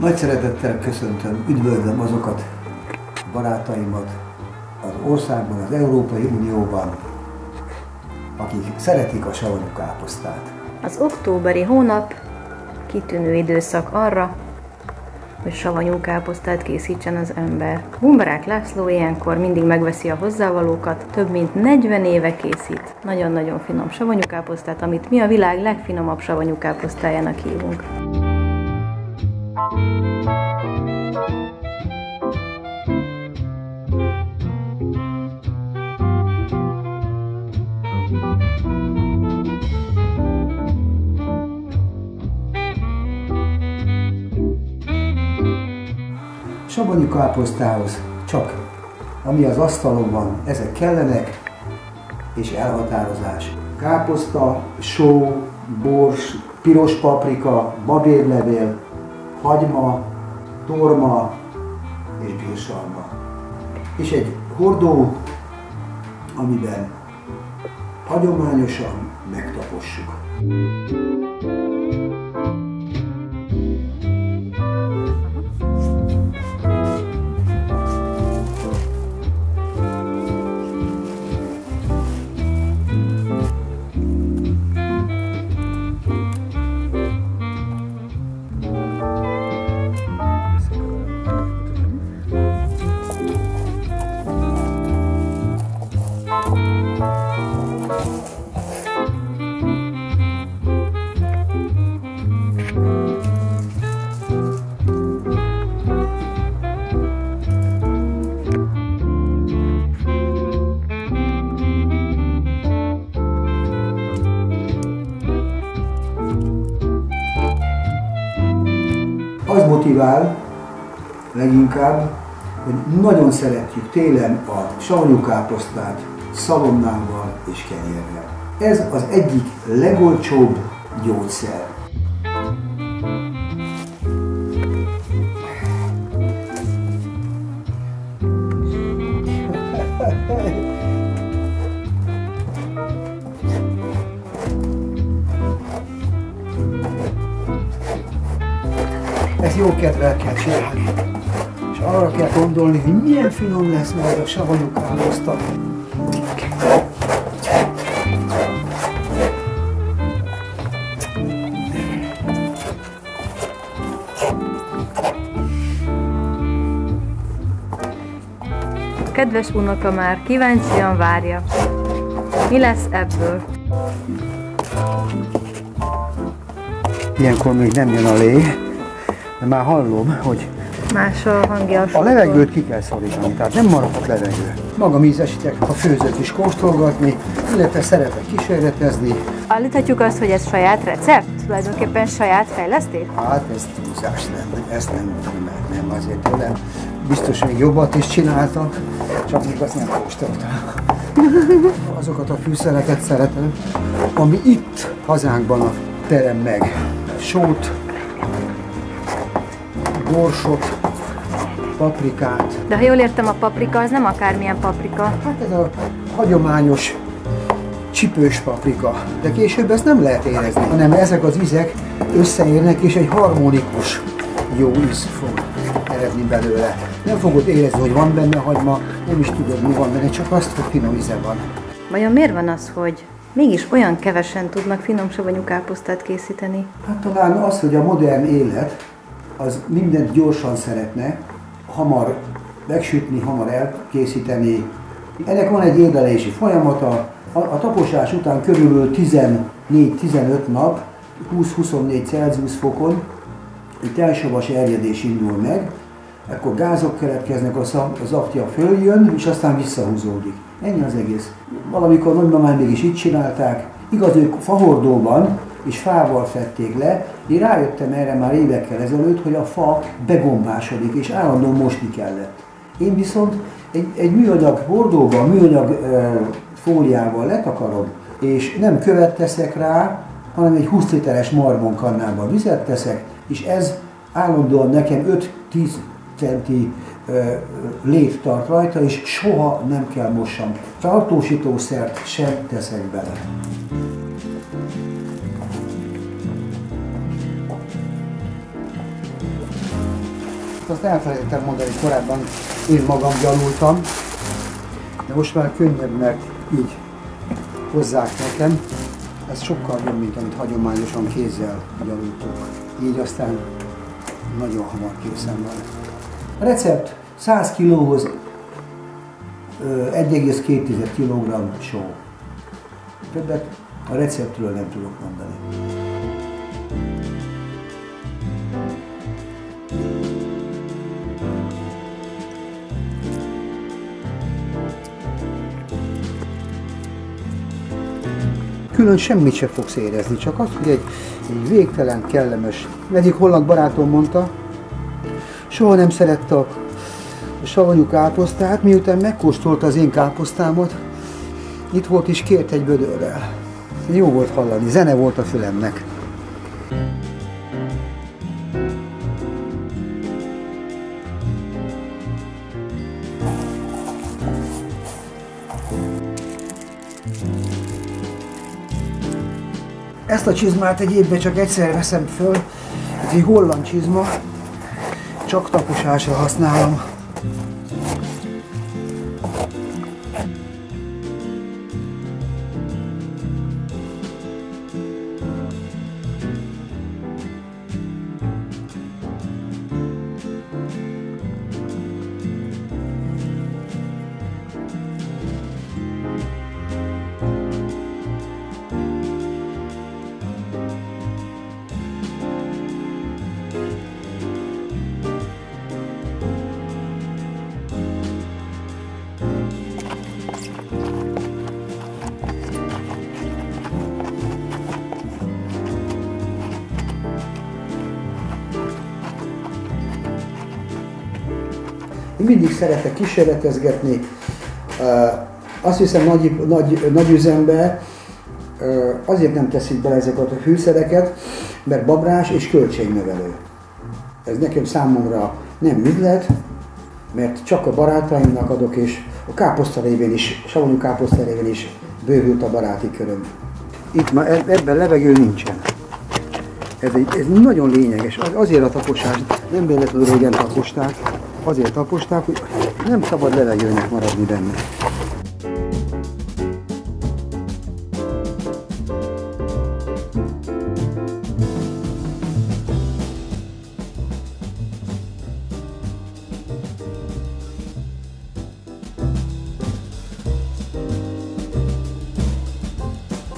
Nagy szeretettel köszöntöm, üdvözlöm azokat barátaimat az országban, az Európai Unióban, akik szeretik a savanyú káposztát. Az októberi hónap kitűnő időszak arra, hogy savanyú káposztát készítsen az ember. Bumbarák László ilyenkor mindig megveszi a hozzávalókat, több mint 40 éve készít nagyon-nagyon finom savanyú káposztát, amit mi a világ legfinomabb savanyú káposztájának hívunk. Savanyú káposztához csak ami az asztalon van, ezek kellenek, és elhatározás. Káposzta, só, bors, piros paprika, babérlevél, hagyma, torma és bírsalma. És egy hordó, amiben hagyományosan megtapossuk. Az motivál leginkább, hogy nagyon szeretjük télen a savanyú káposztát szalonnával és kenyérrel. Ez az egyik legolcsóbb gyógyszer. Ezt jó kedvel kell csinálni, és arra kell gondolni, hogy milyen finom lesz majd a savanyú káposzta. A kedves unoka már kíváncsian várja. Mi lesz ebből? Ilyenkor még nem jön a lé, de már hallom, hogy Más a hangja a a levegőt ki kell szorítani, tehát nem maradhat levegő. Magam ízesítek a főzőt is kóstolgatni, illetve szeretek kísérletezni. Állíthatjuk azt, hogy ez saját recept? Tulajdonképpen saját fejlesztés? Hát ez túlzás nem, ezt nem azért tőlem. Biztos, hogy jobbat is csináltak, csak még azt nem kóstoltam. Azokat a fűszereket szeretem, ami itt hazánkban terem meg. Sót, borsot, paprikát. De ha jól értem, a paprika az nem akármilyen paprika. Hát ez a hagyományos csipős paprika, de később ezt nem lehet érezni, hanem ezek az ízek összeérnek és egy harmonikus jó íz fog eredni belőle. Nem fogod érezni, hogy van benne hagyma, nem is tudod, mi van benne, csak azt, hogy finom íze van. Vajon miért van az, hogy mégis olyan kevesen tudnak finom savanyú káposztát készíteni? Hát talán az, hogy a modern élet az mindent gyorsan szeretne, hamar megsütni, hamar elkészíteni. Ennek van egy érlelési folyamata. A taposás után körülbelül 14-15 nap, 20-24 Celsius fokon egy tejsavas erjedés indul meg, akkor gázok keletkeznek, a zaftja följön, és aztán visszahúzódik. Ennyi az egész. Valamikor nagymamám mégis így csinálták, Igaz, ők fahordóban és fával fedték le. Én rájöttem erre már évekkel ezelőtt, hogy a fa begombásodik és állandóan mosni kellett. Én viszont egy műanyag hordóban, műanyag fóliával letakarom, és nem követ teszek rá, hanem egy 20 literes marmonkannában vizet teszek, és ez állandóan nekem 5-10 centi lét tart rajta, és soha nem kell mossam. Tartósítószert sem teszek bele. Azt elfelejtettem mondani, hogy korábban én magam gyalultam, de most már könnyebb, mert így hozzák nekem. Ez sokkal jobb, mint amit hagyományosan kézzel gyalultunk. Így aztán nagyon hamar készen van. A recept 100 kg-hoz 1,2 kg só. Többet a receptről nem tudok mondani. Külön semmit sem fogsz érezni, csak azt, hogy egy végtelen, kellemes. Egyik holland barátom mondta, soha nem szerette a savanyú káposztát, miután megkóstolta az én káposztámat, itt volt és kért egy bödörrel. Jó volt hallani, zene volt a fülemnek. Ezt a csizmát egy évben csak egyszer veszem föl, ez egy holland csizma, csak taposásra használom. Én mindig szeretek kísérletezgetni, azt hiszem nagy üzembe azért nem teszik bele ezeket a fűszereket, mert babrás és költségnövelő. Ez nekem számomra nem üzlet, mert csak a barátaimnak adok, és a káposzta révén is, savanyú káposzta révén is bővült a baráti köröm. Itt már ebben levegő nincsen. Ez nagyon lényeges, azért a taposás, nem véletlenül régen taposták, azért taposták, hogy nem szabad levegőnek maradni benne.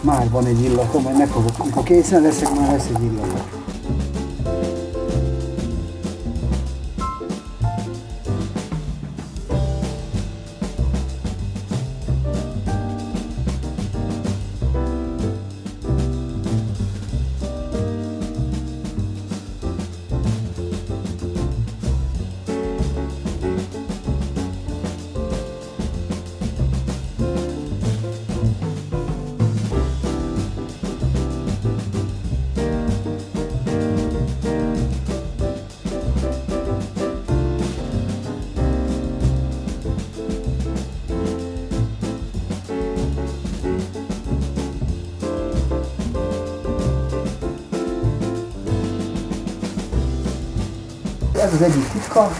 Már van egy illatom, majd megfogok, amikor készen leszek, már lesz egy illatom. Ez az egyik titka,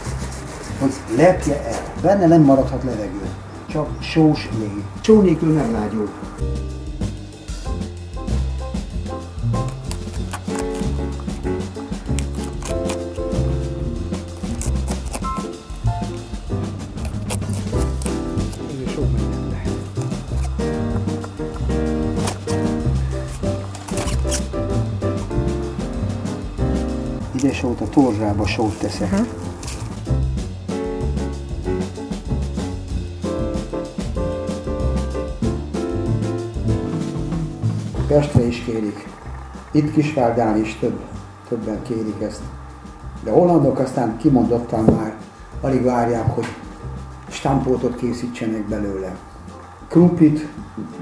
hogy lepje el. Benne nem maradhat levegő, csak sós lég. Só nélkül nem lágyul. Ide sót, a torzsába sót teszek. Pestre is kérik. Itt Kisvárdán is többen kérik ezt. De a hollandok aztán kimondottan már alig várják, hogy stampótot készítsenek belőle. Krumplit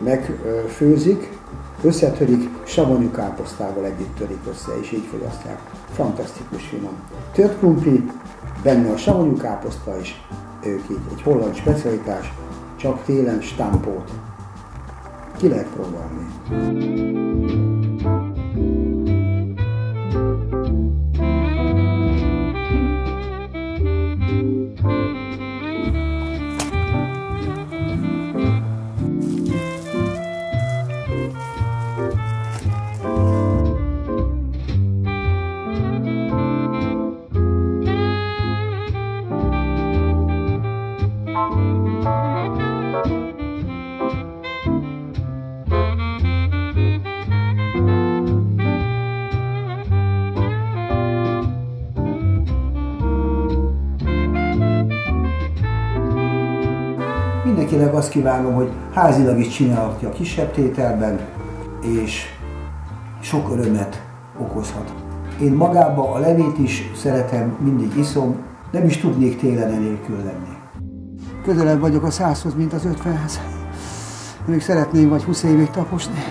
megfőzik, összetörik, savanyú káposztával együtt törik össze, és így fogyasztják. Fantasztikus finom. Tört krumpli, benne a savanyú káposzta is, ők így, egy holland specialitás, csak télen stampót. Ki lehet próbálni. Mindenkinek azt kívánom, hogy házilag is csinálhatja kisebb tételben, és sok örömet okozhat. Én magába a levét is szeretem, mindig iszom, nem is tudnék télen enélkül lenni. Közelebb vagyok a 100-hoz, mint az 50-hez. Még szeretném vagy 20 évig taposni.